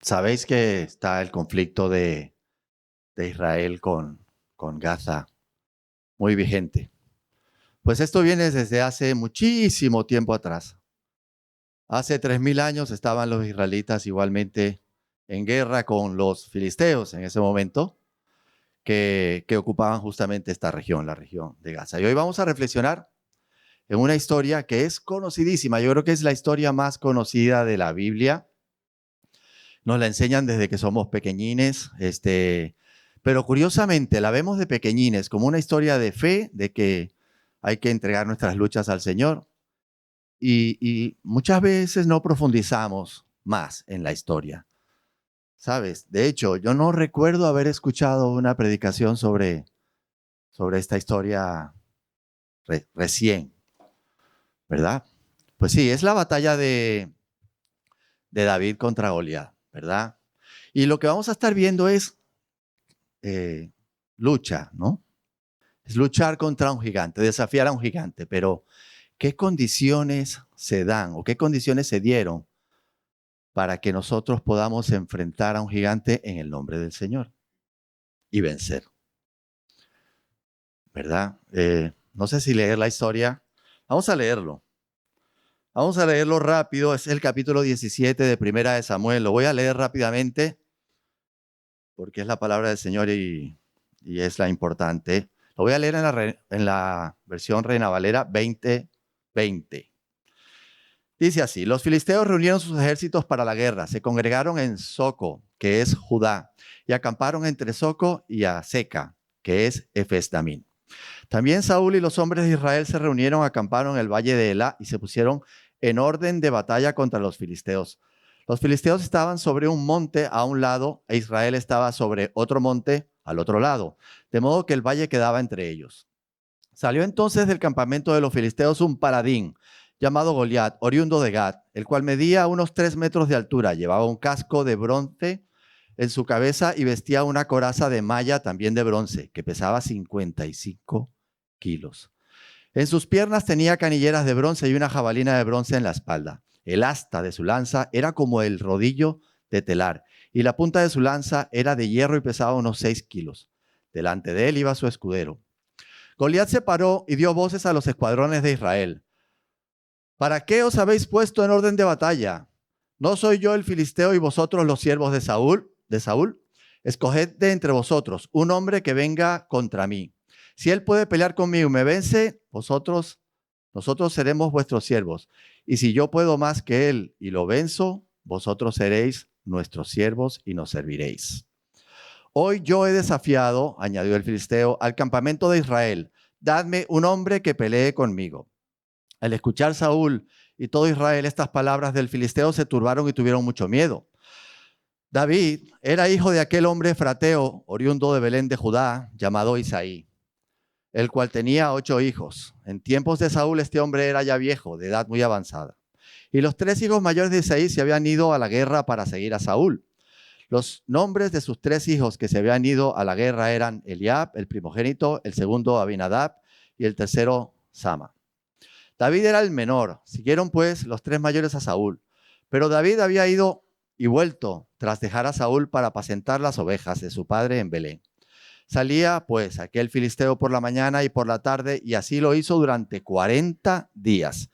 Sabéis que está el conflicto de Israel con Gaza muy vigente. Pues esto viene desde hace muchísimo tiempo atrás. Hace 3000 años estaban los israelitas igualmente en guerra con los filisteos en ese momento, que ocupaban justamente esta región, la región de Gaza. Y hoy vamos a reflexionar en una historia que es conocidísima. Yo creo que es la historia más conocida de la Biblia. Nos la enseñan desde que somos pequeñines, pero curiosamente la vemos de pequeñines como una historia de fe, de que hay que entregar nuestras luchas al Señor. Y muchas veces no profundizamos más en la historia, ¿sabes? De hecho, yo no recuerdo haber escuchado una predicación sobre esta historia recién, ¿verdad? Pues sí, es la batalla de David contra Goliat, ¿verdad? Y lo que vamos a estar viendo es lucha, ¿no? Es luchar contra un gigante, desafiar a un gigante, pero ¿qué condiciones se dan o qué condiciones se dieron para que nosotros podamos enfrentar a un gigante en el nombre del Señor y vencer? ¿Verdad? No sé si leer la historia. Vamos a leerlo. Vamos a leerlo rápido. Es el capítulo 17 de Primera de Samuel. Lo voy a leer rápidamente porque es la palabra del Señor y es la importante. Lo voy a leer en la versión Reina Valera 2020. Dice así: los filisteos reunieron sus ejércitos para la guerra, se congregaron en Soco, que es Judá, y acamparon entre Soco y Aseca, que es Efes-Damín. También Saúl y los hombres de Israel se reunieron, acamparon en el valle de Elá y se pusieron en orden de batalla contra los filisteos. Los filisteos estaban sobre un monte a un lado e Israel estaba sobre otro monte al otro lado, de modo que el valle quedaba entre ellos. Salió entonces del campamento de los filisteos un paladín llamado Goliat, oriundo de Gat, el cual medía unos 3 metros de altura, llevaba un casco de bronce en su cabeza y vestía una coraza de malla también de bronce, que pesaba 55 kilos. En sus piernas tenía canilleras de bronce y una jabalina de bronce en la espalda. El asta de su lanza era como el rodillo de telar, y la punta de su lanza era de hierro y pesaba unos 6 kilos. Delante de él iba su escudero. Goliat se paró y dio voces a los escuadrones de Israel. ¿Para qué os habéis puesto en orden de batalla? ¿No soy yo el filisteo y vosotros los siervos de Saúl? Escoged de entre vosotros un hombre que venga contra mí. Si él puede pelear conmigo y me vence, nosotros seremos vuestros siervos. Y si yo puedo más que él y lo venzo, vosotros seréis nuestros siervos y nos serviréis. Hoy yo he desafiado, añadió el filisteo, al campamento de Israel. Dadme un hombre que pelee conmigo. Al escuchar Saúl y todo Israel estas palabras del filisteo, se turbaron y tuvieron mucho miedo. David era hijo de aquel hombre efrateo, oriundo de Belén de Judá, llamado Isaí, el cual tenía 8 hijos. En tiempos de Saúl este hombre era ya viejo, de edad muy avanzada. Y los 3 hijos mayores de Isaí se habían ido a la guerra para seguir a Saúl. Los nombres de sus 3 hijos que se habían ido a la guerra eran Eliab, el primogénito, el segundo Abinadab y el tercero Sama. David era el menor. Siguieron pues los 3 mayores a Saúl. Pero David había ido y vuelto tras dejar a Saúl para apacentar las ovejas de su padre en Belén. Salía pues aquel filisteo por la mañana y por la tarde, y así lo hizo durante 40 días.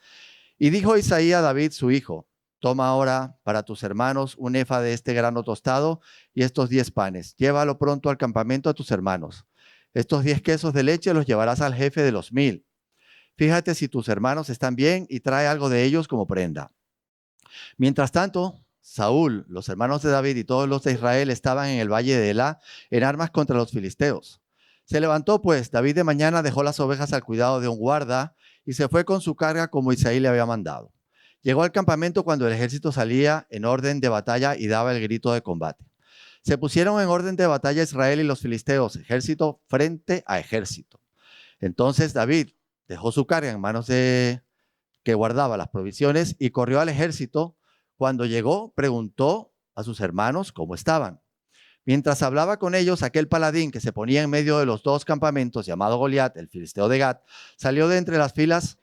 Y dijo Isaí a David su hijo: toma ahora para tus hermanos un efa de este grano tostado y estos 10 panes. Llévalo pronto al campamento a tus hermanos. Estos 10 quesos de leche los llevarás al jefe de los 1000. Fíjate si tus hermanos están bien y trae algo de ellos como prenda. Mientras tanto, Saúl, los hermanos de David y todos los de Israel estaban en el valle de Elá en armas contra los filisteos. Se levantó pues David de mañana, dejó las ovejas al cuidado de un guarda y se fue con su carga como Isaí le había mandado. Llegó al campamento cuando el ejército salía en orden de batalla y daba el grito de combate. Se pusieron en orden de batalla Israel y los filisteos, ejército frente a ejército. Entonces David dejó su carga en manos de que guardaba las provisiones y corrió al ejército. Cuando llegó, preguntó a sus hermanos cómo estaban. Mientras hablaba con ellos, aquel paladín que se ponía en medio de los 2 campamentos, llamado Goliat, el filisteo de Gat, salió de entre las filas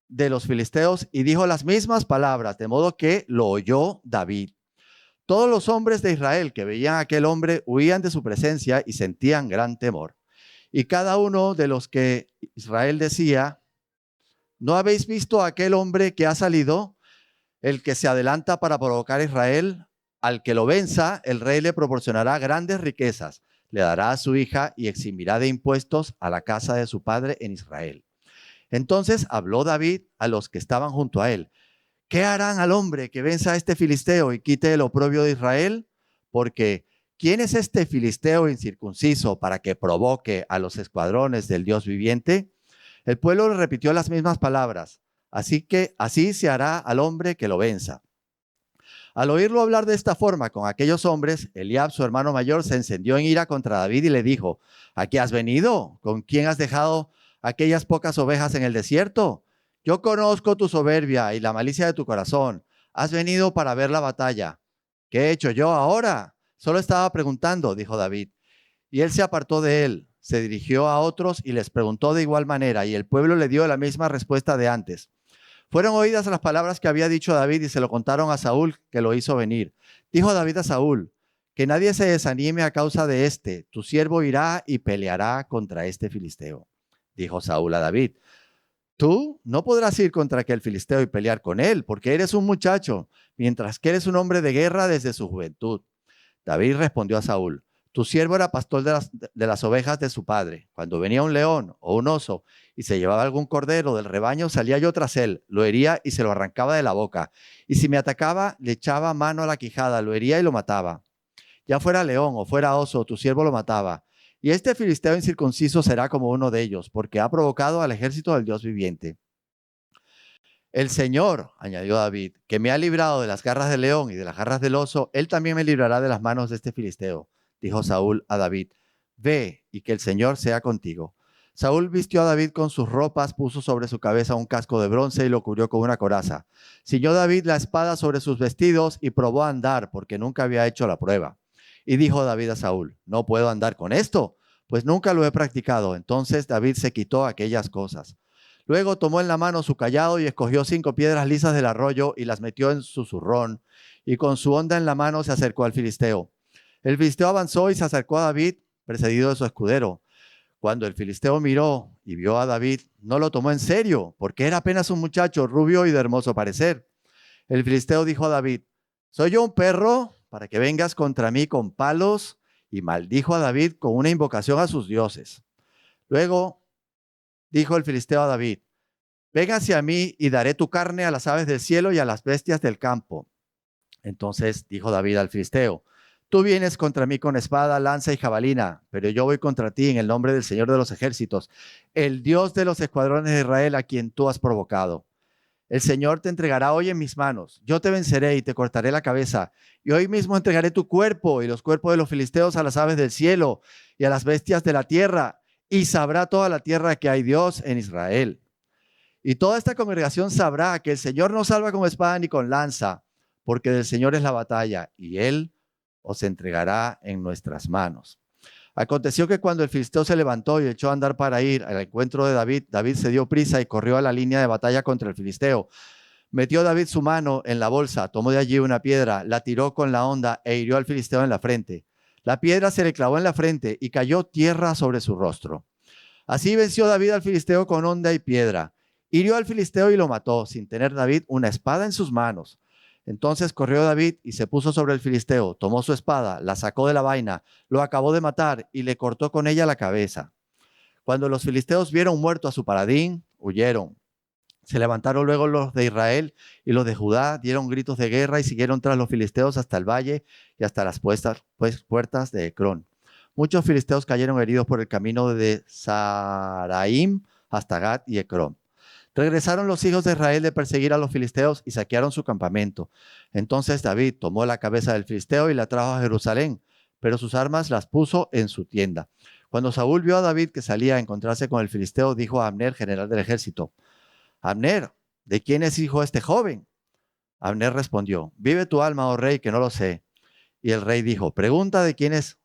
de los filisteos y dijo las mismas palabras, de modo que lo oyó David. Todos los hombres de Israel que veían a aquel hombre huían de su presencia y sentían gran temor. Y cada uno de los que Israel decía: ¿no habéis visto a aquel hombre que ha salido, el que se adelanta para provocar a Israel? Al que lo venza, el rey le proporcionará grandes riquezas, le dará a su hija y eximirá de impuestos a la casa de su padre en Israel. Entonces habló David a los que estaban junto a él: ¿qué harán al hombre que venza a este filisteo y quite el oprobio de Israel? Porque ¿quién es este filisteo incircunciso para que provoque a los escuadrones del Dios viviente? El pueblo le repitió las mismas palabras: así que así se hará al hombre que lo venza. Al oírlo hablar de esta forma con aquellos hombres, Eliab, su hermano mayor, se encendió en ira contra David y le dijo: ¿a qué has venido? ¿Con quién has dejado aquellas pocas ovejas en el desierto? Yo conozco tu soberbia y la malicia de tu corazón. Has venido para ver la batalla. ¿Qué he hecho yo ahora? Solo estaba preguntando, dijo David. Y él se apartó de él, se dirigió a otros y les preguntó de igual manera, y el pueblo le dio la misma respuesta de antes. Fueron oídas las palabras que había dicho David y se lo contaron a Saúl, que lo hizo venir. Dijo David a Saúl: que nadie se desanime a causa de este. Tu siervo irá y peleará contra este filisteo. Dijo Saúl a David: tú no podrás ir contra aquel filisteo y pelear con él, porque eres un muchacho, mientras que eres un hombre de guerra desde su juventud. David respondió a Saúl: tu siervo era pastor de las ovejas de su padre. Cuando venía un león o un oso y se llevaba algún cordero del rebaño, salía yo tras él, lo hería y se lo arrancaba de la boca. Y si me atacaba, le echaba mano a la quijada, lo hería y lo mataba. Ya fuera león o fuera oso, tu siervo lo mataba. Y este filisteo incircunciso será como uno de ellos, porque ha provocado al ejército del Dios viviente. El Señor, añadió David, que me ha librado de las garras del león y de las garras del oso, él también me librará de las manos de este filisteo. Dijo Saúl a David: ve y que el Señor sea contigo. Saúl vistió a David con sus ropas, puso sobre su cabeza un casco de bronce y lo cubrió con una coraza. Ciñó David la espada sobre sus vestidos y probó a andar, porque nunca había hecho la prueba. Y dijo David a Saúl: no puedo andar con esto, pues nunca lo he practicado. Entonces David se quitó aquellas cosas. Luego tomó en la mano su cayado y escogió 5 piedras lisas del arroyo y las metió en su zurrón, y con su honda en la mano se acercó al filisteo. El filisteo avanzó y se acercó a David, precedido de su escudero. Cuando el filisteo miró y vio a David, no lo tomó en serio, porque era apenas un muchacho rubio y de hermoso parecer. El filisteo dijo a David: ¿soy yo un perro para que vengas contra mí con palos? Y maldijo a David con una invocación a sus dioses. Luego dijo el filisteo a David: ven hacia mí y daré tu carne a las aves del cielo y a las bestias del campo. Entonces dijo David al filisteo: tú vienes contra mí con espada, lanza y jabalina, pero yo voy contra ti en el nombre del Señor de los ejércitos, el Dios de los escuadrones de Israel, a quien tú has provocado. El Señor te entregará hoy en mis manos. Yo te venceré y te cortaré la cabeza. Y hoy mismo entregaré tu cuerpo y los cuerpos de los filisteos a las aves del cielo y a las bestias de la tierra. Y sabrá toda la tierra que hay Dios en Israel. Y toda esta congregación sabrá que el Señor no salva con espada ni con lanza, porque del Señor es la batalla, y Él os entregará en nuestras manos. Aconteció que cuando el filisteo se levantó y echó a andar para ir al encuentro de David, David se dio prisa y corrió a la línea de batalla contra el filisteo. Metió David su mano en la bolsa, tomó de allí una piedra, la tiró con la honda e hirió al filisteo en la frente. La piedra se le clavó en la frente y cayó tierra sobre su rostro. Así venció David al filisteo con honda y piedra. Hirió al filisteo y lo mató, sin tener David una espada en sus manos. Entonces corrió David y se puso sobre el filisteo, tomó su espada, la sacó de la vaina, lo acabó de matar y le cortó con ella la cabeza. Cuando los filisteos vieron muerto a su paladín, huyeron. Se levantaron luego los de Israel y los de Judá, dieron gritos de guerra y siguieron tras los filisteos hasta el valle y hasta las puertas de Ecrón. Muchos filisteos cayeron heridos por el camino de Saraim hasta Gat y Ecrón. Regresaron los hijos de Israel de perseguir a los filisteos y saquearon su campamento. Entonces David tomó la cabeza del filisteo y la trajo a Jerusalén, pero sus armas las puso en su tienda. Cuando Saúl vio a David que salía a encontrarse con el filisteo, dijo a Abner, general del ejército: Abner, ¿de quién es hijo este joven? Abner respondió: vive tu alma, oh rey, que no lo sé. Y el rey dijo: pregunta de quién es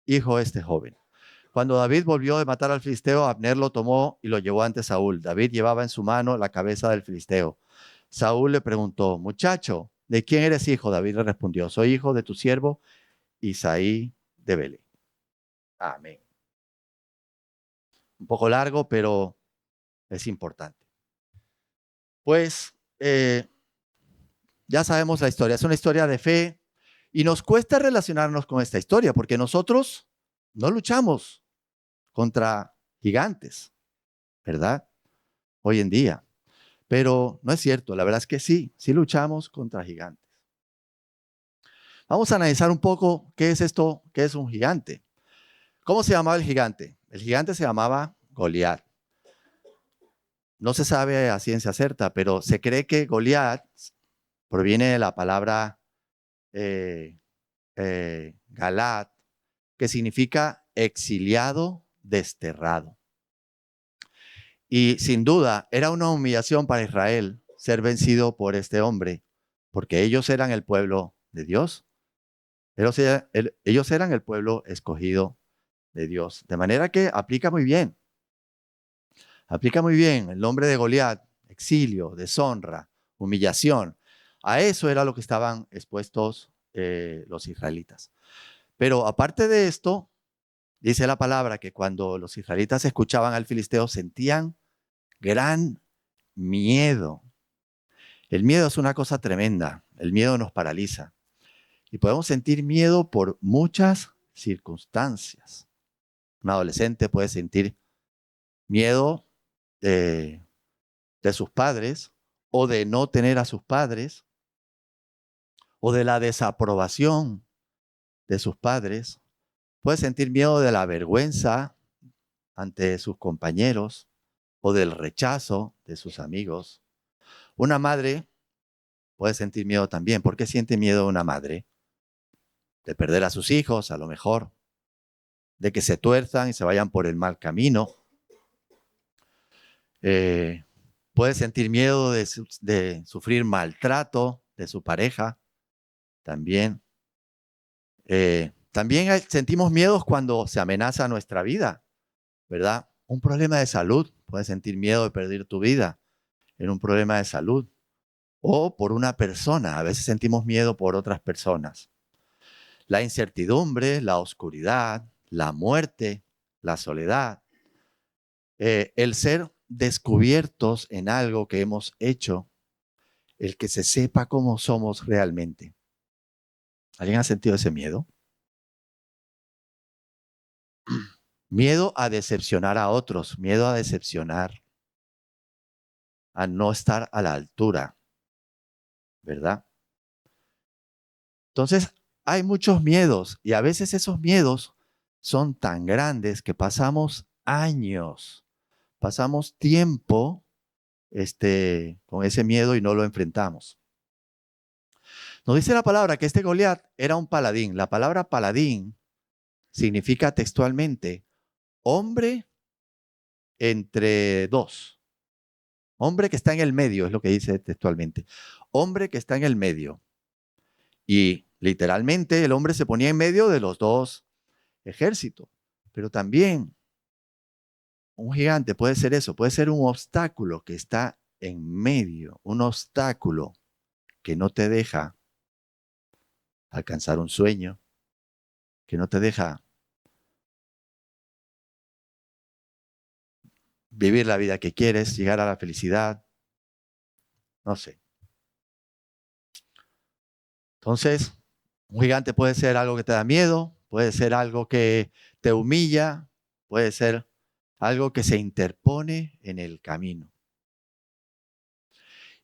hijo este joven. Cuando David volvió de matar al filisteo, Abner lo tomó y lo llevó ante Saúl. David llevaba en su mano la cabeza del filisteo. Saúl le preguntó: muchacho, ¿de quién eres hijo? David le respondió, soy hijo de tu siervo Isaí de Belén. Amén. Un poco largo, pero es importante. Pues ya sabemos la historia, es una historia de fe y nos cuesta relacionarnos con esta historia porque nosotros no luchamos contra gigantes, ¿verdad? Hoy en día. Pero no es cierto, la verdad es que sí luchamos contra gigantes. Vamos a analizar un poco qué es esto, qué es un gigante. ¿Cómo se llamaba el gigante? El gigante se llamaba Goliat. No se sabe a ciencia cierta, pero se cree que Goliat proviene de la palabra Galat, que significa exiliado, desterrado. Y sin duda era una humillación para Israel ser vencido por este hombre, porque ellos eran el pueblo de Dios. Ellos eran el pueblo escogido de Dios. De manera que aplica muy bien. Aplica muy bien el nombre de Goliat, exilio, deshonra, humillación. A eso era lo que estaban expuestos los israelitas. Pero aparte de esto, dice la palabra que cuando los israelitas escuchaban al filisteo sentían gran miedo. El miedo es una cosa tremenda. El miedo nos paraliza. Y podemos sentir miedo por muchas circunstancias. Un adolescente puede sentir miedo de sus padres o de no tener a sus padres o de la desaprobación de sus padres. Puede sentir miedo de la vergüenza ante sus compañeros o del rechazo de sus amigos. Una madre puede sentir miedo también. ¿Por qué siente miedo una madre? De perder a sus hijos, a lo mejor, de que se tuerzan y se vayan por el mal camino. Puede sentir miedo de sufrir maltrato de su pareja, también. También sentimos miedos cuando se amenaza nuestra vida, ¿verdad? Un problema de salud, puedes sentir miedo de perder tu vida en un problema de salud. O por una persona, a veces sentimos miedo por otras personas. La incertidumbre, la oscuridad, la muerte, la soledad, el ser descubiertos en algo que hemos hecho, el que se sepa cómo somos realmente. ¿Alguien ha sentido ese miedo? Miedo a decepcionar a otros, miedo a decepcionar, a no estar a la altura, ¿verdad? Entonces, hay muchos miedos y a veces esos miedos son tan grandes que pasamos años, pasamos tiempo con ese miedo y no lo enfrentamos. Nos dice la palabra que este Goliat era un paladín. La palabra paladín significa textualmente hombre entre dos. Hombre que está en el medio, es lo que dice textualmente. Hombre que está en el medio. Y literalmente el hombre se ponía en medio de los dos ejércitos. Pero también un gigante puede ser eso, puede ser un obstáculo que está en medio, un obstáculo que no te deja alcanzar un sueño, que no te deja vivir la vida que quieres, llegar a la felicidad, no sé. Entonces, un gigante puede ser algo que te da miedo, puede ser algo que te humilla, puede ser algo que se interpone en el camino.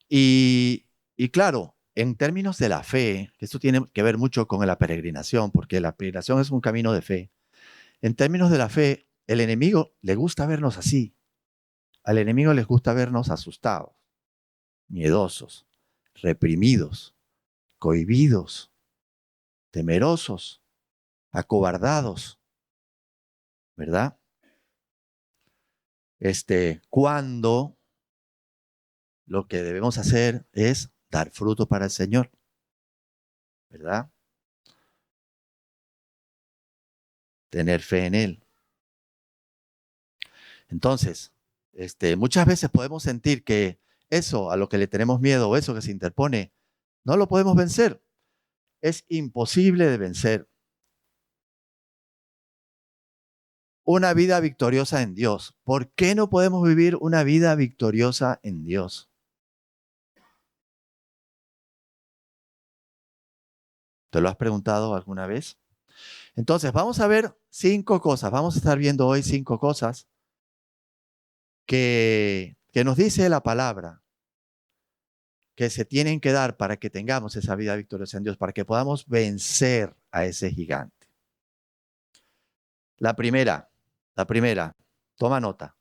Y claro, en términos de la fe, esto tiene que ver mucho con la peregrinación, porque la peregrinación es un camino de fe. En términos de la fe, el enemigo le gusta vernos así. Al enemigo les gusta vernos asustados, miedosos, reprimidos, cohibidos, temerosos, acobardados, ¿verdad? Cuando lo que debemos hacer es dar fruto para el Señor, ¿verdad? Tener fe en Él. Entonces, muchas veces podemos sentir que eso a lo que le tenemos miedo o eso que se interpone No lo podemos vencer. Es imposible de vencer. Una vida victoriosa en Dios. ¿Por qué no podemos vivir una vida victoriosa en Dios? ¿Te lo has preguntado alguna vez? Entonces, vamos a ver 5 cosas. Vamos a estar viendo hoy 5 cosas que nos dice la palabra que se tienen que dar para que tengamos esa vida victoriosa en Dios, para que podamos vencer a ese gigante. La primera, toma nota.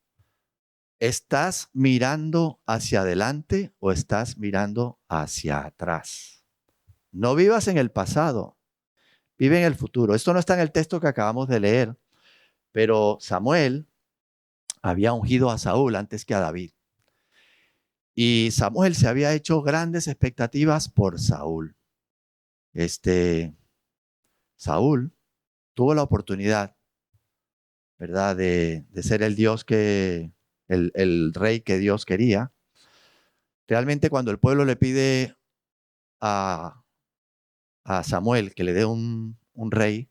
¿Estás mirando hacia adelante o estás mirando hacia atrás? No vivas en el pasado, vive en el futuro. Esto no está en el texto que acabamos de leer, pero Samuel había ungido a Saúl antes que a David. Y Samuel se había hecho grandes expectativas por Saúl. Saúl tuvo la oportunidad, ¿verdad?, de ser el Dios el rey que Dios quería. Realmente cuando el pueblo le pide a Samuel que le dé un rey,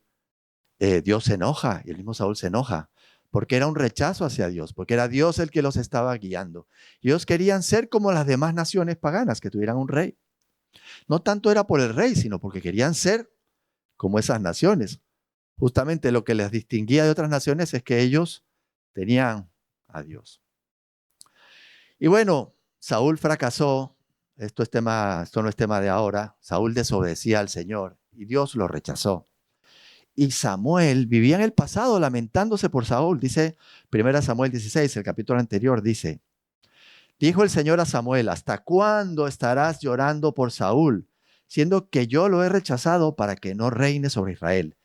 Dios se enoja y el mismo Saúl se enoja porque era un rechazo hacia Dios, porque era Dios el que los estaba guiando. Y ellos querían ser como las demás naciones paganas que tuvieran un rey. No tanto era por el rey, sino porque querían ser como esas naciones. Justamente lo que les distinguía de otras naciones es que ellos tenían a Dios. Y bueno, Saúl fracasó. Esto no es tema de ahora. Saúl desobedecía al Señor y Dios lo rechazó. Y Samuel vivía en el pasado lamentándose por Saúl. Dice 1 Samuel 16, el capítulo anterior, dice: dijo el Señor a Samuel, ¿hasta cuándo estarás llorando por Saúl, siendo que yo lo he rechazado para que no reine sobre Israel?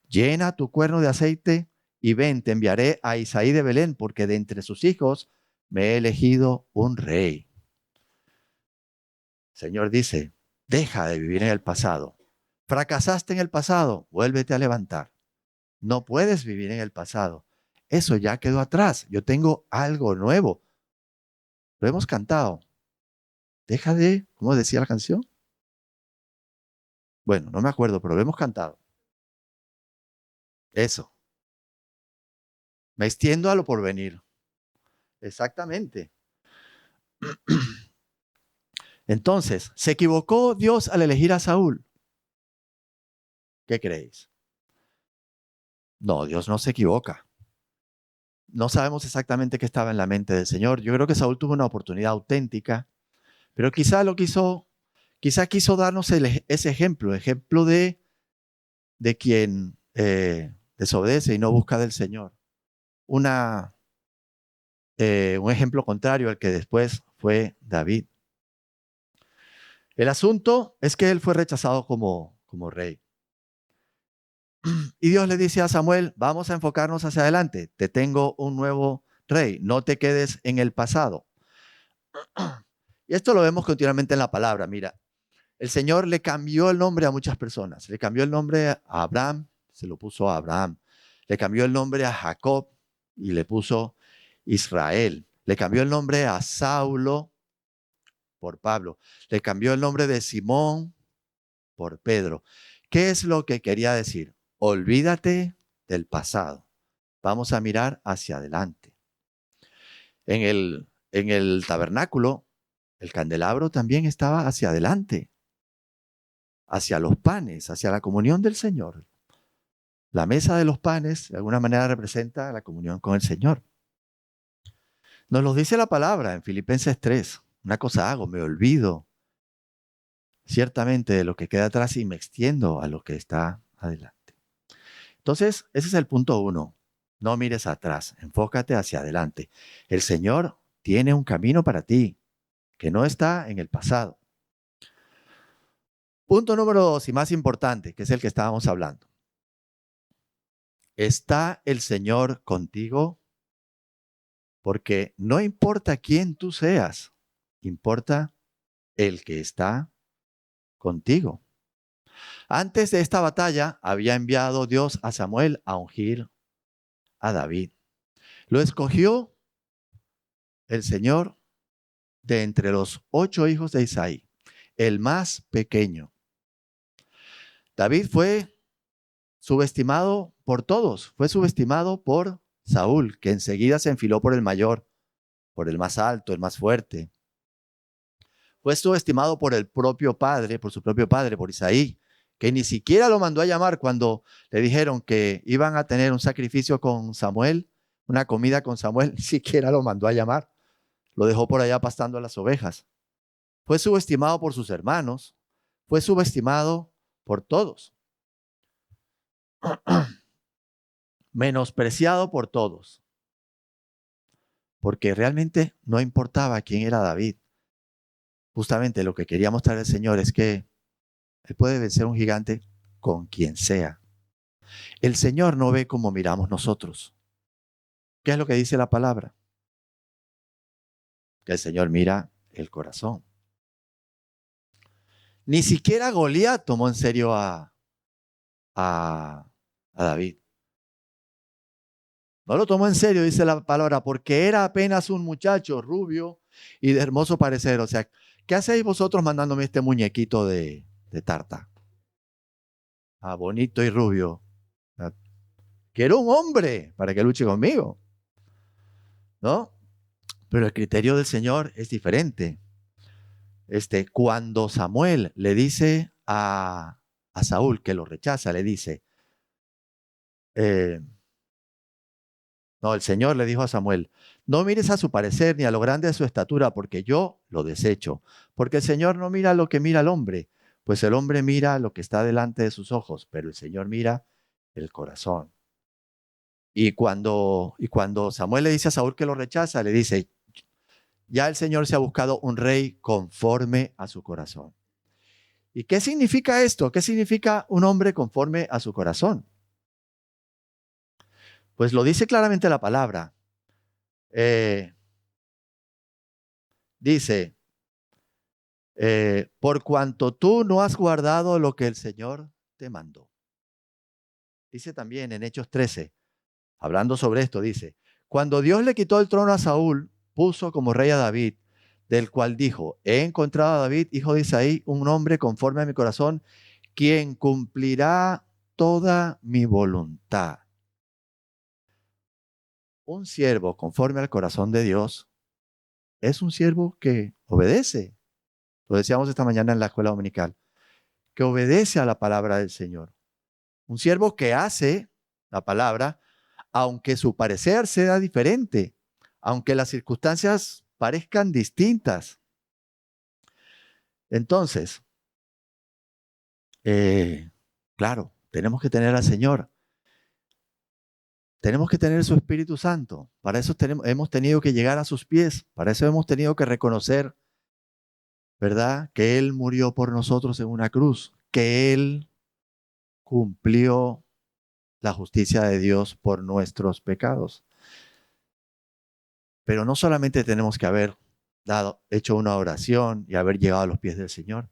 Llena tu cuerno de aceite y ven, te enviaré a Isaí de Belén, porque de entre sus hijos me he elegido un rey. El Señor dice, deja de vivir en el pasado. Fracasaste en el pasado, vuélvete a levantar. No puedes vivir en el pasado. Eso ya quedó atrás. Yo tengo algo nuevo. Lo hemos cantado. Deja de, ¿cómo decía la canción? Bueno, no me acuerdo, pero lo hemos cantado. Eso. Me extiendo a lo porvenir. Exactamente. Entonces, ¿se equivocó Dios al elegir a Saúl? ¿Qué creéis? No, Dios no se equivoca. No sabemos exactamente qué estaba en la mente del Señor. Yo creo que Saúl tuvo una oportunidad auténtica, pero quizá quiso darnos ese ejemplo de quien desobedece y no busca del Señor. Un ejemplo contrario al que después fue David. El asunto es que él fue rechazado como rey. Y Dios le dice a Samuel, vamos a enfocarnos hacia adelante. Te tengo un nuevo rey. No te quedes en el pasado. Y esto lo vemos continuamente en la palabra. Mira, el Señor le cambió el nombre a muchas personas. Le cambió el nombre a Abraham, se lo puso a Abraham. Le cambió el nombre a Jacob y le puso Israel. Le cambió el nombre a Saulo por Pablo. Le cambió el nombre de Simón por Pedro. ¿Qué es lo que quería decir? Olvídate del pasado. Vamos a mirar hacia adelante. En el tabernáculo, el candelabro también estaba hacia adelante, hacia los panes, hacia la comunión del Señor. La mesa de los panes, de alguna manera, representa la comunión con el Señor. Nos lo dice la palabra en Filipenses 3. Una cosa hago, me olvido ciertamente de lo que queda atrás y me extiendo a lo que está adelante. Entonces, ese es el punto 1. No mires atrás, enfócate hacia adelante. El Señor tiene un camino para ti que no está en el pasado. Punto número 2 y más importante, que es el que estábamos hablando. ¿Está el Señor contigo? Porque no importa quién tú seas, importa el que está contigo. Antes de esta batalla, había enviado Dios a Samuel a ungir a David. Lo escogió el Señor de entre los 8 hijos de Isaí. el más pequeño. David fue subestimado por todos, fue subestimado por Saúl, que enseguida se enfiló por el mayor, por el más alto, el más fuerte. Fue subestimado por el propio padre, por su propio padre, por Isaí, que ni siquiera lo mandó a llamar cuando le dijeron que iban a tener un sacrificio con Samuel, una comida con Samuel, ni siquiera lo mandó a llamar. Lo dejó por allá pastando a las ovejas. Fue subestimado por sus hermanos, fue subestimado por todos, menospreciado por todos, porque realmente no importaba quién era David. Justamente lo que quería mostrar el Señor es que Él puede vencer a un gigante con quien sea. El Señor no ve como miramos nosotros. ¿Qué es lo que dice la palabra? Que el Señor mira el corazón. Ni siquiera Goliat tomó en serio a David. No lo tomó en serio, dice la palabra, porque era apenas un muchacho rubio y de hermoso parecer. O sea, ¿qué hacéis vosotros mandándome este muñequito de tarta? Bonito y rubio. Quiero un hombre para que luche conmigo, ¿no? Pero el criterio del Señor es diferente. Cuando Samuel le dice a Saúl que lo rechaza, le dice, no, el Señor le dijo a Samuel, no mires a su parecer ni a lo grande de su estatura, porque yo lo desecho. Porque el Señor no mira lo que mira el hombre, pues el hombre mira lo que está delante de sus ojos, pero el Señor mira el corazón. Y cuando Samuel le dice a Saúl que lo rechaza, le dice, ya el Señor se ha buscado un rey conforme a su corazón. ¿Y qué significa esto? ¿Qué significa un hombre conforme a su corazón? Pues lo dice claramente la palabra. Dice, por cuanto tú no has guardado lo que el Señor te mandó. Dice también en Hechos 13, hablando sobre esto, dice, cuando Dios le quitó el trono a Saúl, puso como rey a David, del cual dijo, he encontrado a David, hijo de Isaí, un hombre conforme a mi corazón, quien cumplirá toda mi voluntad. Un siervo conforme al corazón de Dios es un siervo que obedece. Lo decíamos esta mañana en la escuela dominical, que obedece a la palabra del Señor. Un siervo que hace la palabra, aunque su parecer sea diferente, aunque las circunstancias parezcan distintas. Entonces, claro, tenemos que tener al Señor. Tenemos que tener su Espíritu Santo. Para eso hemos tenido que llegar a sus pies. Para eso hemos tenido que reconocer, ¿verdad?, que Él murió por nosotros en una cruz, que Él cumplió la justicia de Dios por nuestros pecados. Pero no solamente tenemos que haber hecho una oración y haber llegado a los pies del Señor.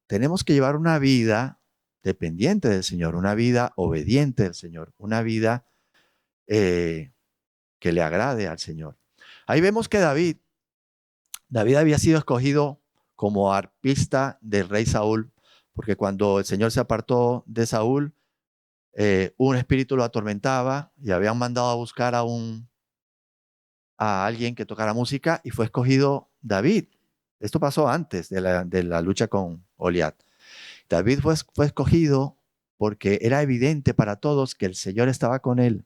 Tenemos que llevar una vida dependiente del Señor, una vida obediente del Señor, una vida que le agrade al Señor. Ahí vemos que David había sido escogido como arpista del rey Saúl, porque cuando el Señor se apartó de Saúl, un espíritu lo atormentaba y habían mandado a buscar a alguien que tocara música y fue escogido David. Esto pasó antes de la lucha con Goliat. David fue escogido porque era evidente para todos que el Señor estaba con él,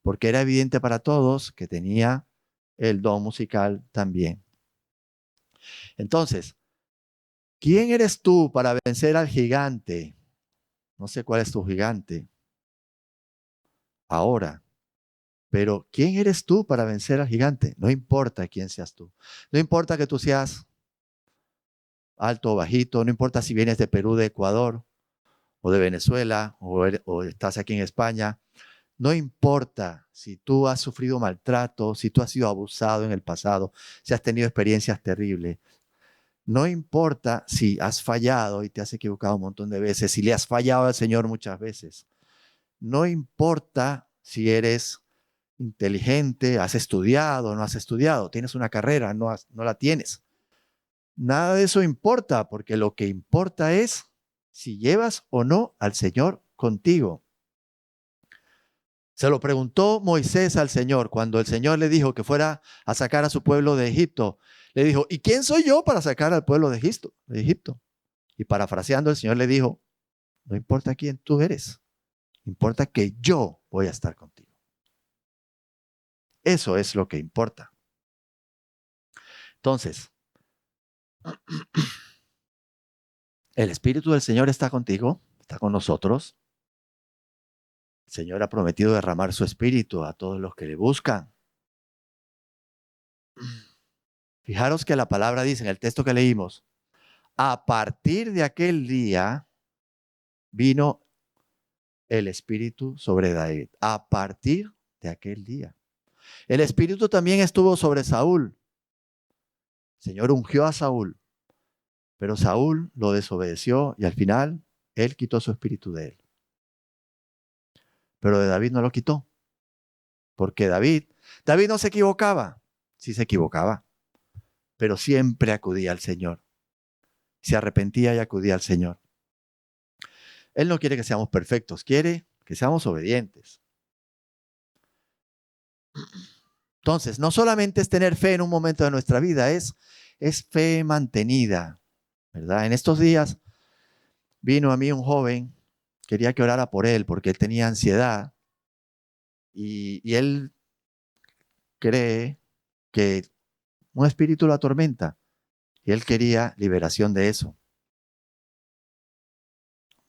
porque era evidente para todos que tenía el don musical también. Entonces, ¿quién eres tú para vencer al gigante? No sé cuál es tu gigante ahora, pero ¿quién eres tú para vencer al gigante? No importa quién seas tú. No importa que tú seas alto o bajito, no importa si vienes de Perú, de Ecuador, o de Venezuela, o estás aquí en España. No importa si tú has sufrido maltrato, si tú has sido abusado en el pasado, si has tenido experiencias terribles. No importa si has fallado y te has equivocado un montón de veces, si le has fallado al Señor muchas veces. No importa si eres inteligente, has estudiado, no has estudiado, tienes una carrera, no la tienes. Nada de eso importa, porque lo que importa es si llevas o no al Señor contigo. Se lo preguntó Moisés al Señor cuando el Señor le dijo que fuera a sacar a su pueblo de Egipto. Le dijo, ¿y quién soy yo para sacar al pueblo de Egipto? Y parafraseando, el Señor le dijo, no importa quién tú eres, importa que yo voy a estar contigo. Eso es lo que importa. Entonces, el Espíritu del Señor está contigo, está con nosotros. El Señor ha prometido derramar su Espíritu a todos los que le buscan. Fijaros que la palabra dice en el texto que leímos, a partir de aquel día vino el Espíritu sobre David. A partir de aquel día. El Espíritu también estuvo sobre Saúl. El Señor ungió a Saúl, pero Saúl lo desobedeció y al final él quitó su espíritu de él. Pero de David no lo quitó, porque David no se equivocaba, sí se equivocaba, pero siempre acudía al Señor. Se arrepentía y acudía al Señor. Él no quiere que seamos perfectos, quiere que seamos obedientes. Entonces, no solamente es tener fe en un momento de nuestra vida, es fe mantenida, ¿verdad? En estos días vino a mí un joven, quería que orara por él porque él tenía ansiedad y él cree que un espíritu lo atormenta y él quería liberación de eso,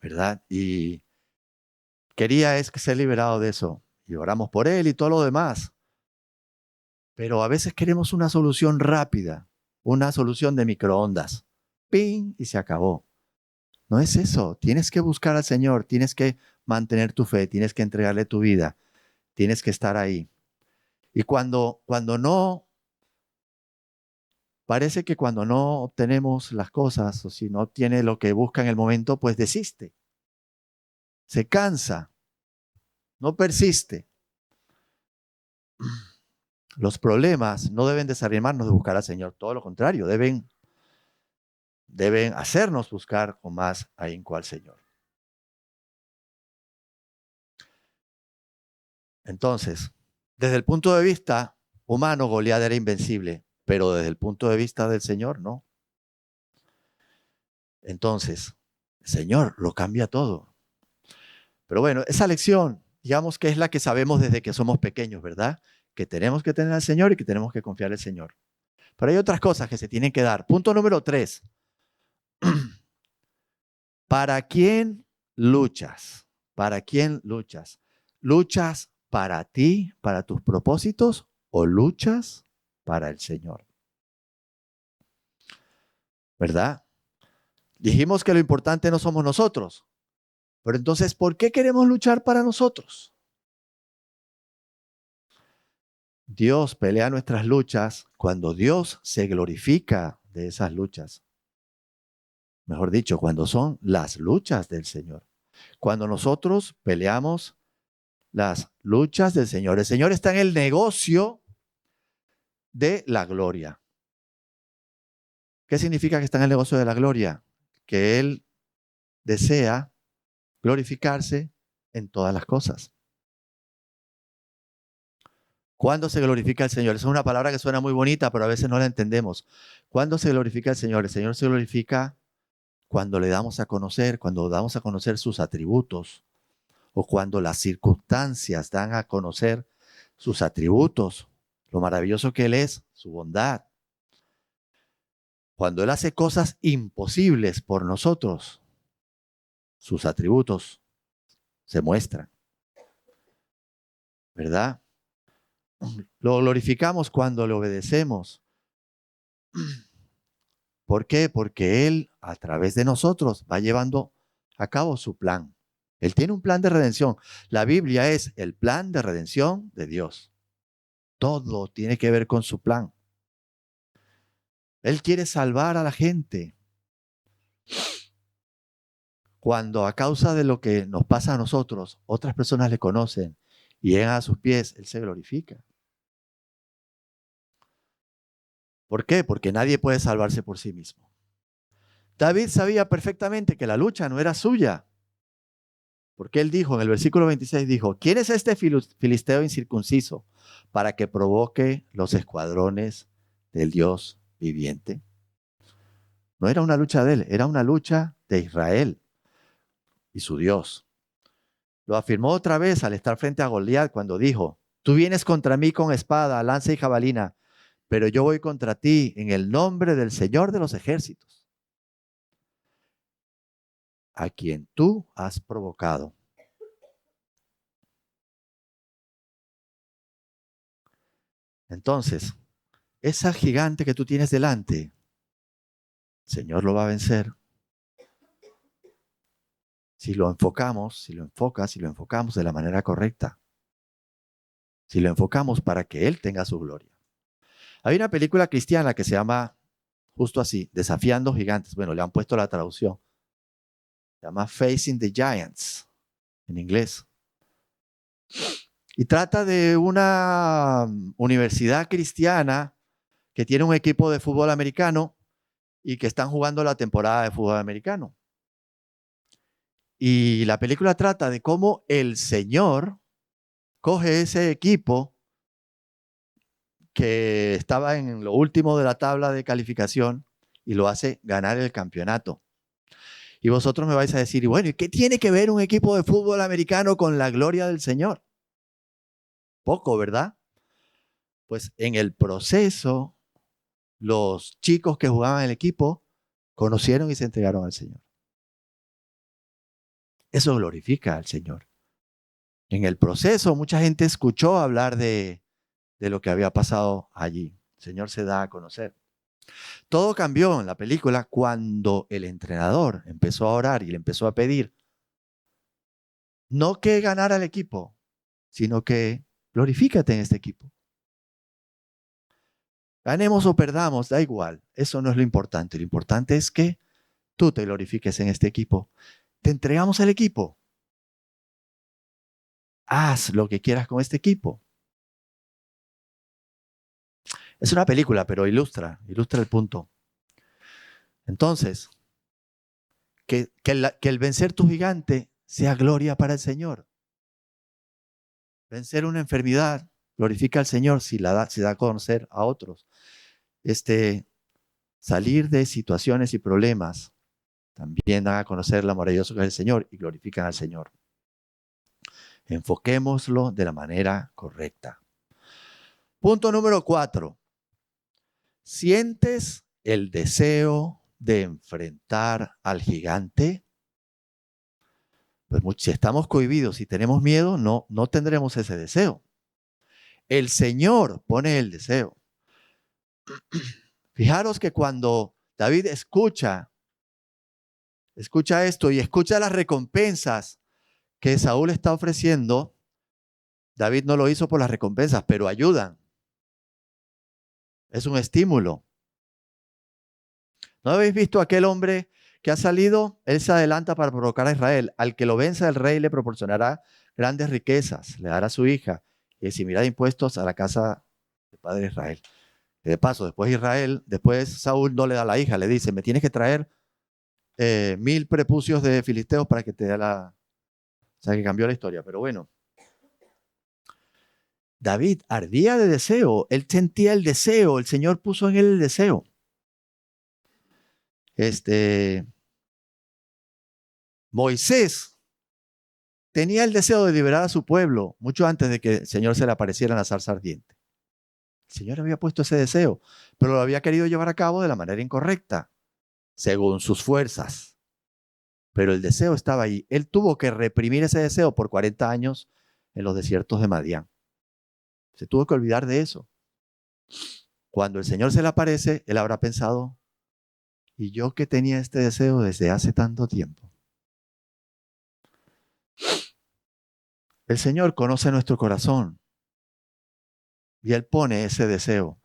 ¿verdad? Y quería ser liberado de eso y oramos por él y todo lo demás. Pero a veces queremos una solución rápida, una solución de microondas. ¡Ping! Y se acabó. No es eso. Tienes que buscar al Señor, tienes que mantener tu fe, tienes que entregarle tu vida, tienes que estar ahí. Y cuando no, parece que cuando no obtenemos las cosas o si no obtiene lo que busca en el momento, pues desiste. Se cansa, no persiste. Los problemas no deben desanimarnos de buscar al Señor, todo lo contrario, deben hacernos buscar con más ahínco al Señor. Entonces, desde el punto de vista humano, Goliat era invencible, pero desde el punto de vista del Señor, no. Entonces, el Señor lo cambia todo. Pero bueno, esa lección, digamos que es la que sabemos desde que somos pequeños, ¿verdad? Que tenemos que tener al Señor y que tenemos que confiar en el Señor. Pero hay otras cosas que se tienen que dar. Punto número 3. ¿Para quién luchas? ¿Para quién luchas? ¿Luchas para ti, para tus propósitos o luchas para el Señor? ¿Verdad? Dijimos que lo importante no somos nosotros. Pero entonces, ¿por qué queremos luchar para nosotros? Dios pelea nuestras luchas cuando Dios se glorifica de esas luchas. Mejor dicho, cuando son las luchas del Señor. Cuando nosotros peleamos las luchas del Señor. El Señor está en el negocio de la gloria. ¿Qué significa que está en el negocio de la gloria? Que Él desea glorificarse en todas las cosas. ¿Cuándo se glorifica el Señor? Esa es una palabra que suena muy bonita, pero a veces no la entendemos. ¿Cuándo se glorifica el Señor? El Señor se glorifica cuando le damos a conocer, cuando damos a conocer sus atributos, o cuando las circunstancias dan a conocer sus atributos, lo maravilloso que Él es, su bondad. Cuando Él hace cosas imposibles por nosotros, sus atributos se muestran, ¿verdad? Lo glorificamos cuando le obedecemos. ¿Por qué? Porque Él, a través de nosotros, va llevando a cabo su plan. Él tiene un plan de redención. La Biblia es el plan de redención de Dios. Todo tiene que ver con su plan. Él quiere salvar a la gente. Cuando a causa de lo que nos pasa a nosotros, otras personas le conocen y llegan a sus pies, Él se glorifica. ¿Por qué? Porque nadie puede salvarse por sí mismo. David sabía perfectamente que la lucha no era suya. Porque él dijo, en el versículo 26, dijo, ¿quién es este filisteo incircunciso para que provoque los escuadrones del Dios viviente? No era una lucha de él, era una lucha de Israel y su Dios. Lo afirmó otra vez al estar frente a Goliat cuando dijo, tú vienes contra mí con espada, lanza y jabalina, pero yo voy contra ti en el nombre del Señor de los ejércitos, a quien tú has provocado. Entonces, esa gigante que tú tienes delante, el Señor lo va a vencer. Si lo enfocamos, si lo enfocamos de la manera correcta. Si lo enfocamos para que Él tenga su gloria. Hay una película cristiana que se llama justo así, Desafiando Gigantes. Bueno, le han puesto la traducción. Se llama Facing the Giants, en inglés. Y trata de una universidad cristiana que tiene un equipo de fútbol americano y que están jugando la temporada de fútbol americano. Y la película trata de cómo el Señor coge ese equipo que estaba en lo último de la tabla de calificación y lo hace ganar el campeonato. Y vosotros me vais a decir, bueno, ¿y qué tiene que ver un equipo de fútbol americano con la gloria del Señor? Poco, ¿verdad? Pues en el proceso, los chicos que jugaban en el equipo conocieron y se entregaron al Señor. Eso glorifica al Señor. En el proceso, mucha gente escuchó hablar de lo que había pasado allí. El Señor se da a conocer. Todo cambió en la película cuando el entrenador empezó a orar y le empezó a pedir no que ganara el equipo, sino que glorifícate en este equipo. Ganemos o perdamos, da igual. Eso no es lo importante. Lo importante es que tú te glorifiques en este equipo. Te entregamos el equipo. Haz lo que quieras con este equipo. Es una película, pero ilustra el punto. Entonces, que el vencer tu gigante sea gloria para el Señor. Vencer una enfermedad glorifica al Señor si da a conocer a otros. Salir de situaciones y problemas también dan a conocer lo maravilloso que es el Señor y glorifican al Señor. Enfoquémoslo de la manera correcta. Punto número 4. ¿Sientes el deseo de enfrentar al gigante? Pues si estamos cohibidos y tenemos miedo, no tendremos ese deseo. El Señor pone el deseo. Fijaros que cuando David escucha esto y escucha las recompensas que Saúl está ofreciendo, David no lo hizo por las recompensas, pero ayudan. Es un estímulo. ¿No habéis visto aquel hombre que ha salido? Él se adelanta para provocar a Israel. Al que lo venza, el rey le proporcionará grandes riquezas, le dará a su hija y eximirá de impuestos a la casa del padre de Israel. Y de paso, después Saúl no le da la hija, le dice, me tienes que traer 1000 prepucios de filisteos para que te dé la... O sea, que cambió la historia, pero bueno. David ardía de deseo, él sentía el deseo, el Señor puso en él el deseo. Moisés tenía el deseo de liberar a su pueblo mucho antes de que el Señor se le apareciera en la zarza ardiente. El Señor había puesto ese deseo, pero lo había querido llevar a cabo de la manera incorrecta, según sus fuerzas. Pero el deseo estaba ahí. Él tuvo que reprimir ese deseo por 40 años en los desiertos de Madián. Se tuvo que olvidar de eso. Cuando el Señor se le aparece, él habrá pensado, ¿y yo que tenía este deseo desde hace tanto tiempo? El Señor conoce nuestro corazón y Él pone ese deseo,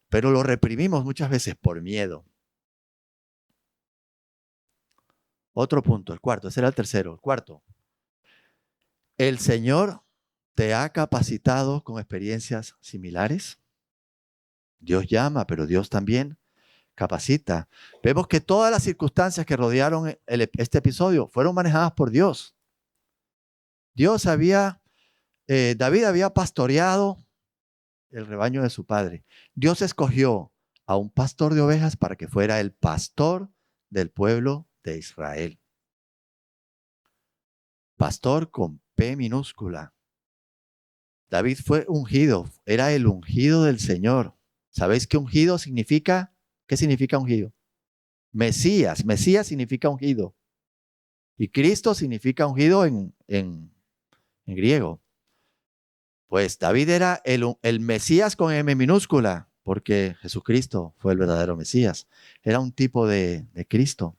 pero lo reprimimos muchas veces por miedo. Otro punto, el cuarto, ese era el tercero. El cuarto, ¿el Señor te ha capacitado con experiencias similares? Dios llama, pero Dios también capacita. Vemos que todas las circunstancias que rodearon este episodio fueron manejadas por Dios. David había pastoreado el rebaño de su padre. Dios escogió a un pastor de ovejas para que fuera el pastor del pueblo de Israel. Pastor con P minúscula. David fue ungido, era el ungido del Señor. ¿Sabéis qué ungido significa? ¿Qué significa ungido? Mesías. Mesías significa ungido. Y Cristo significa ungido en griego. Pues David era el Mesías con M minúscula, porque Jesucristo fue el verdadero Mesías. Era un tipo de Cristo,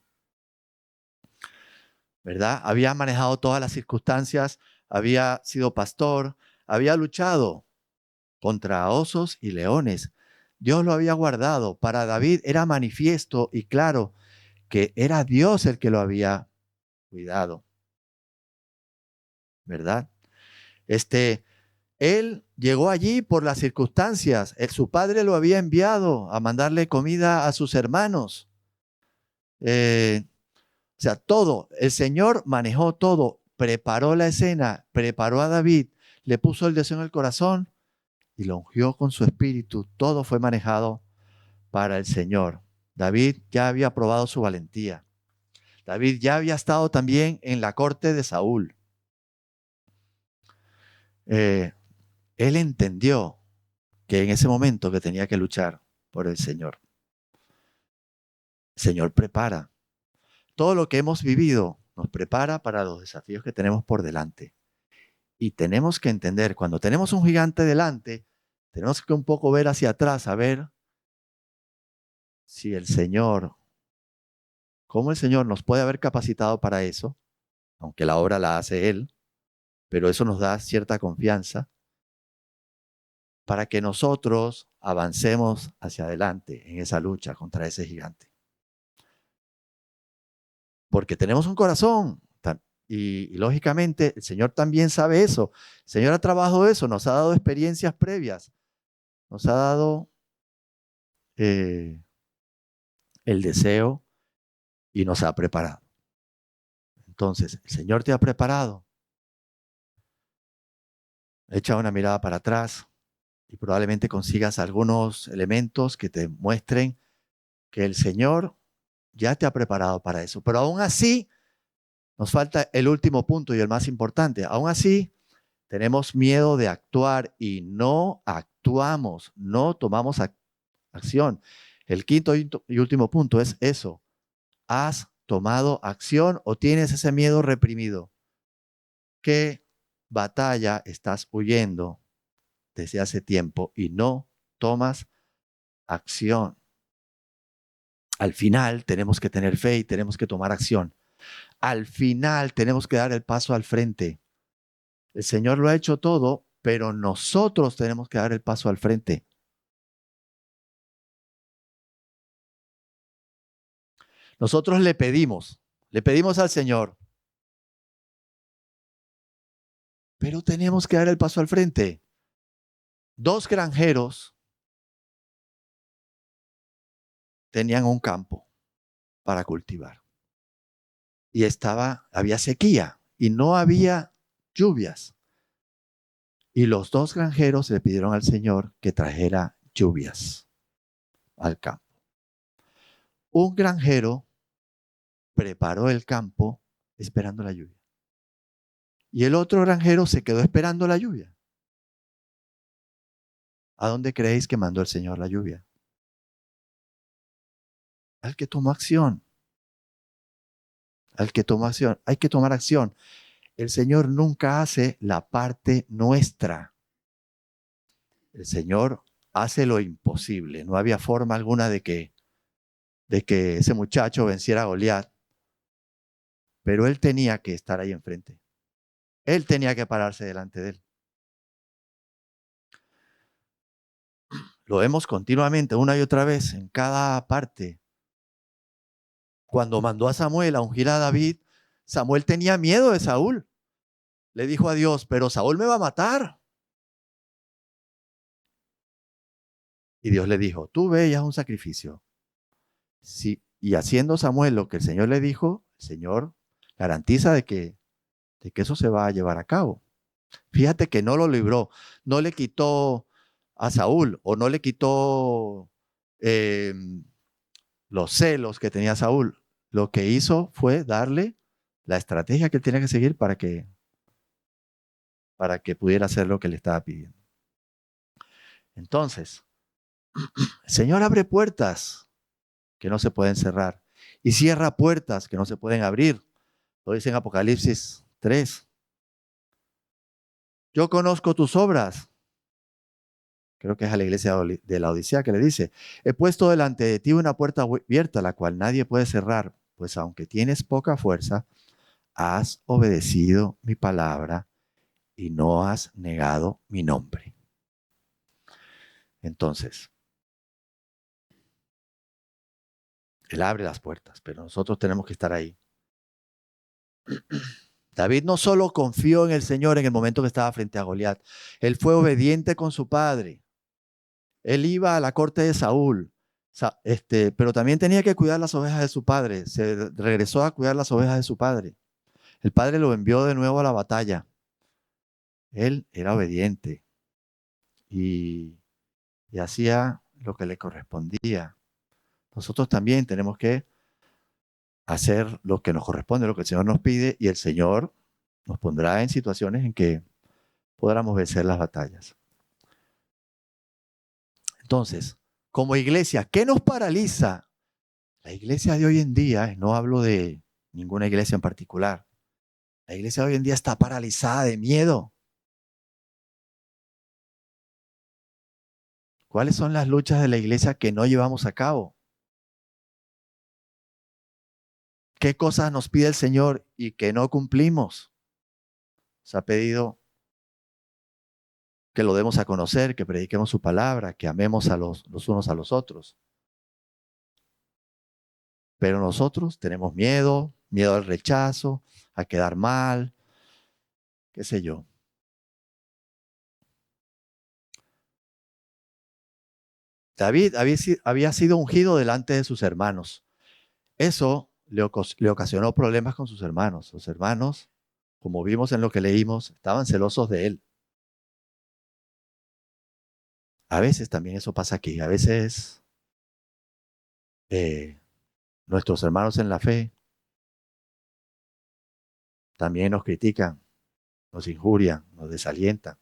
¿verdad? Había manejado todas las circunstancias, había sido pastor, había luchado contra osos y leones. Dios lo había guardado. Para David era manifiesto y claro que era Dios el que lo había cuidado, ¿verdad? Él llegó allí por las circunstancias. Su padre lo había enviado a mandarle comida a sus hermanos. O sea, todo. El Señor manejó todo. Preparó la escena, preparó a David, le puso el deseo en el corazón y lo ungió con su espíritu. Todo fue manejado para el Señor. David ya había probado su valentía. David ya había estado también en la corte de Saúl. Él entendió que en ese momento que tenía que luchar por el Señor. El Señor prepara. Todo lo que hemos vivido nos prepara para los desafíos que tenemos por delante. Y tenemos que entender, cuando tenemos un gigante delante, tenemos que un poco ver hacia atrás, a ver si el Señor, cómo el Señor nos puede haber capacitado para eso, aunque la obra la hace Él, pero eso nos da cierta confianza para que nosotros avancemos hacia adelante en esa lucha contra ese gigante. Porque tenemos un corazón y lógicamente el Señor también sabe eso. El Señor ha trabajado eso, nos ha dado experiencias previas, nos ha dado el deseo y nos ha preparado. Entonces, el Señor te ha preparado. Echa una mirada para atrás y probablemente consigas algunos elementos que te muestren que el Señor ya te ha preparado para eso. Pero aún así, nos falta el último punto y el más importante. Aún así, tenemos miedo de actuar y no actuamos, no tomamos acción. El quinto y último punto es eso. ¿Has tomado acción o tienes ese miedo reprimido? ¿Qué batalla estás huyendo desde hace tiempo y no tomas acción? Al final tenemos que tener fe y tenemos que tomar acción. Al final tenemos que dar el paso al frente. El Señor lo ha hecho todo, pero nosotros tenemos que dar el paso al frente. Nosotros le pedimos al Señor, pero tenemos que dar el paso al frente. 2 granjeros tenían un campo para cultivar y había sequía y no había lluvias. Y los 2 granjeros le pidieron al Señor que trajera lluvias al campo. Un granjero preparó el campo esperando la lluvia. Y el otro granjero se quedó esperando la lluvia. ¿A dónde creéis que mandó el Señor la lluvia? Al que tomó acción. Al que tomó acción. Hay que tomar acción. El Señor nunca hace la parte nuestra. El Señor hace lo imposible. No había forma alguna de que ese muchacho venciera a Goliat. Pero él tenía que estar ahí enfrente. Él tenía que pararse delante de él. Lo vemos continuamente, una y otra vez, en cada parte. Cuando mandó a Samuel a ungir a David, Samuel tenía miedo de Saúl. Le dijo a Dios, pero Saúl me va a matar. Y Dios le dijo, tú ve y haz un sacrificio. Sí, y haciendo Samuel lo que el Señor le dijo, el Señor garantiza de que eso se va a llevar a cabo. Fíjate que no lo libró, no le quitó a Saúl o no le quitó los celos que tenía Saúl. Lo que hizo fue darle la estrategia que él tenía que seguir para que pudiera hacer lo que le estaba pidiendo. Entonces, el Señor abre puertas que no se pueden cerrar y cierra puertas que no se pueden abrir. Lo dice en Apocalipsis 3. Yo conozco tus obras. Creo que es a la iglesia de la Odisea que le dice, he puesto delante de ti una puerta abierta, la cual nadie puede cerrar, pues aunque tienes poca fuerza, has obedecido mi palabra y no has negado mi nombre. Entonces, Él abre las puertas, pero nosotros tenemos que estar ahí. David no solo confió en el Señor en el momento que estaba frente a Goliat, él fue obediente con su padre. Él iba a la corte de Saúl, pero también tenía que cuidar las ovejas de su padre. Se regresó a cuidar las ovejas de su padre. El padre lo envió de nuevo a la batalla. Él era obediente y hacía lo que le correspondía. Nosotros también tenemos que hacer lo que nos corresponde, lo que el Señor nos pide, y el Señor nos pondrá en situaciones en que podamos vencer las batallas. Entonces, como iglesia, ¿qué nos paraliza? La iglesia de hoy en día, no hablo de ninguna iglesia en particular, la iglesia de hoy en día está paralizada de miedo. ¿Cuáles son las luchas de la iglesia que no llevamos a cabo? ¿Qué cosas nos pide el Señor y que no cumplimos? Se ha pedido que lo demos a conocer, que prediquemos su palabra, que amemos a los unos a los otros. Pero nosotros tenemos miedo al rechazo, a quedar mal, qué sé yo. David había sido ungido delante de sus hermanos. Eso le ocasionó problemas con sus hermanos. Los hermanos, como vimos en lo que leímos, estaban celosos de él. A veces también eso pasa aquí. A veces nuestros hermanos en la fe también nos critican, nos injurian, nos desalientan.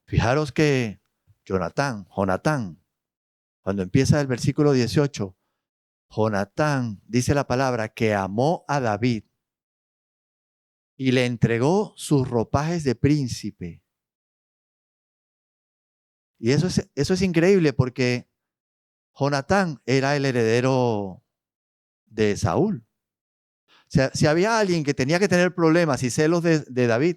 Fijaros que Jonatán, cuando empieza el versículo 18, Jonatán dice la palabra que amó a David y le entregó sus ropajes de príncipe. Y eso es increíble porque Jonatán era el heredero de Saúl. O sea, si había alguien que tenía que tener problemas y celos de David,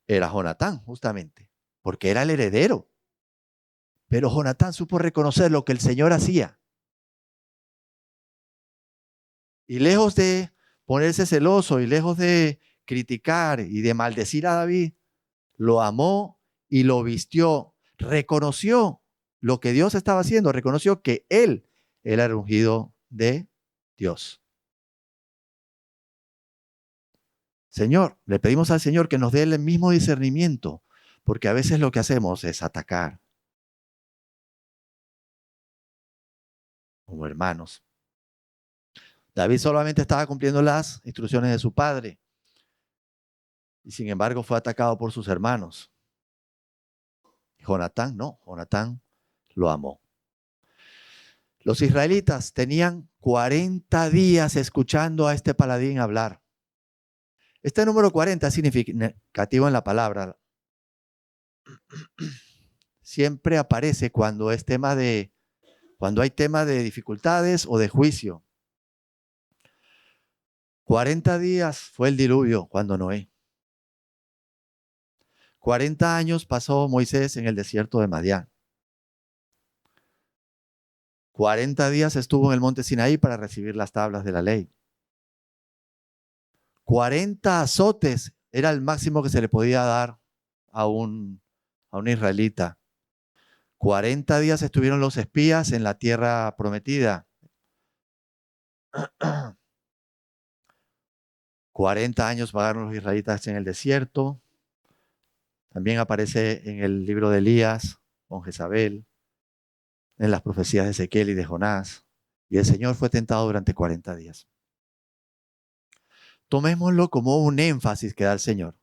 era Jonatán, justamente, porque era el heredero. Pero Jonatán supo reconocer lo que el Señor hacía. Y lejos de ponerse celoso y lejos de criticar y de maldecir a David, lo amó y lo vistió. Reconoció lo que Dios estaba haciendo, reconoció que él era el ungido de Dios. Señor, le pedimos al Señor que nos dé el mismo discernimiento, porque a veces lo que hacemos es atacar como hermanos. David solamente estaba cumpliendo las instrucciones de su padre y sin embargo fue atacado por sus hermanos. Jonatán no, Jonatán lo amó. Los israelitas tenían 40 días escuchando a este paladín hablar. Este número 40 es significativo en la palabra. Siempre aparece cuando hay tema de dificultades o de juicio. 40 días fue el diluvio cuando Noé. 40 años pasó Moisés en el desierto de Madián. 40 días estuvo en el monte Sinaí para recibir las tablas de la ley. 40 azotes era el máximo que se le podía dar a un israelita. 40 días estuvieron los espías en la tierra prometida. 40 años vagaron los israelitas en el desierto. También aparece en el libro de Elías con Jezabel, en las profecías de Ezequiel y de Jonás. Y el Señor fue tentado durante 40 días. Tomémoslo como un énfasis que da el Señor.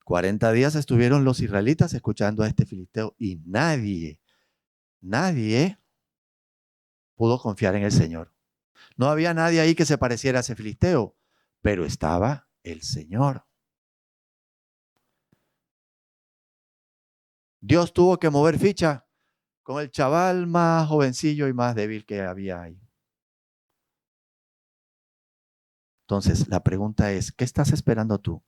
40 días estuvieron los israelitas escuchando a este filisteo y nadie pudo confiar en el Señor. No había nadie ahí que se pareciera a ese filisteo, pero estaba el Señor. Dios tuvo que mover ficha con el chaval más jovencillo y más débil que había ahí. Entonces, la pregunta es, ¿qué estás esperando tú?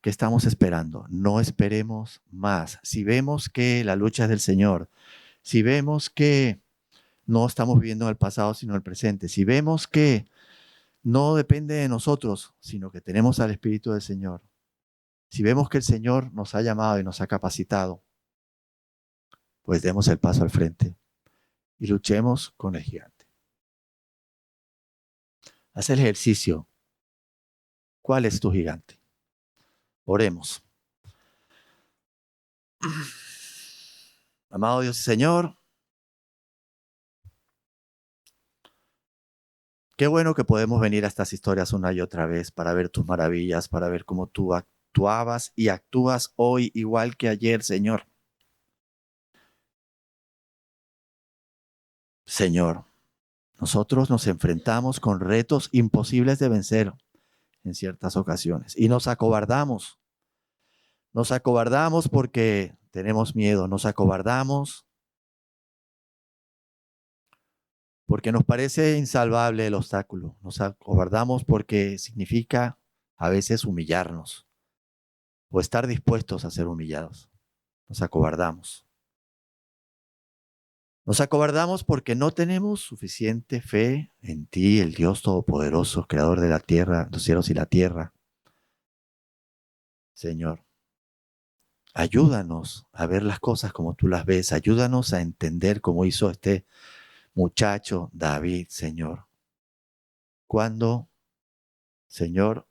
¿Qué estamos esperando? No esperemos más. Si vemos que la lucha es del Señor, si vemos que no estamos viviendo en el pasado, sino en el presente, si vemos que no depende de nosotros, sino que tenemos al Espíritu del Señor, si vemos que el Señor nos ha llamado y nos ha capacitado, pues demos el paso al frente y luchemos con el gigante. Haz el ejercicio. ¿Cuál es tu gigante? Oremos. Amado Dios y Señor, qué bueno que podemos venir a estas historias una y otra vez para ver tus maravillas, para ver cómo tú actuabas y actúas hoy igual que ayer, Señor. Señor, nosotros nos enfrentamos con retos imposibles de vencer en ciertas ocasiones y nos acobardamos. Nos acobardamos porque tenemos miedo, nos acobardamos porque nos parece insalvable el obstáculo, nos acobardamos porque significa a veces humillarnos o estar dispuestos a ser humillados. Nos acobardamos. Nos acobardamos porque no tenemos suficiente fe en ti, el Dios Todopoderoso, Creador de la tierra, los cielos y la tierra. Señor, ayúdanos a ver las cosas como tú las ves. Ayúdanos a entender cómo hizo este muchacho David, Señor. Cuando, Señor,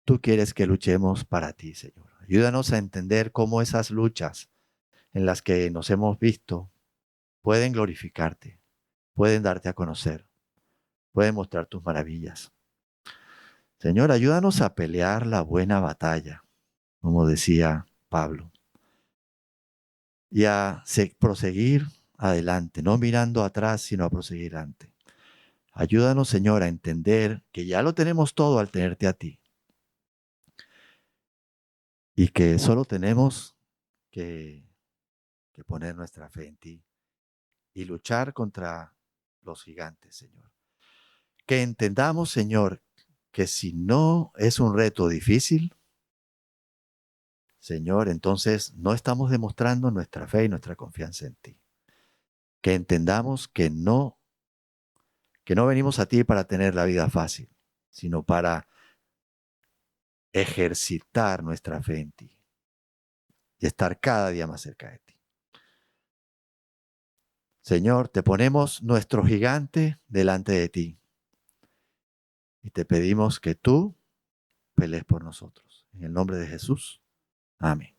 tú quieres que luchemos para ti, Señor. Ayúdanos a entender cómo esas luchas en las que nos hemos visto pueden glorificarte, pueden darte a conocer, pueden mostrar tus maravillas. Señor, ayúdanos a pelear la buena batalla, como decía Pablo, y a proseguir adelante, no mirando atrás, sino a proseguir adelante. Ayúdanos, Señor, a entender que ya lo tenemos todo al tenerte a ti y que solo tenemos que poner nuestra fe en ti y luchar contra los gigantes, Señor. Que entendamos, Señor, que si no es un reto difícil, Señor, entonces no estamos demostrando nuestra fe y nuestra confianza en ti. Que entendamos que no venimos a ti para tener la vida fácil, sino para ejercitar nuestra fe en ti y estar cada día más cerca de ti. Señor, te ponemos nuestro gigante delante de ti y te pedimos que tú pelees por nosotros. En el nombre de Jesús. Amén.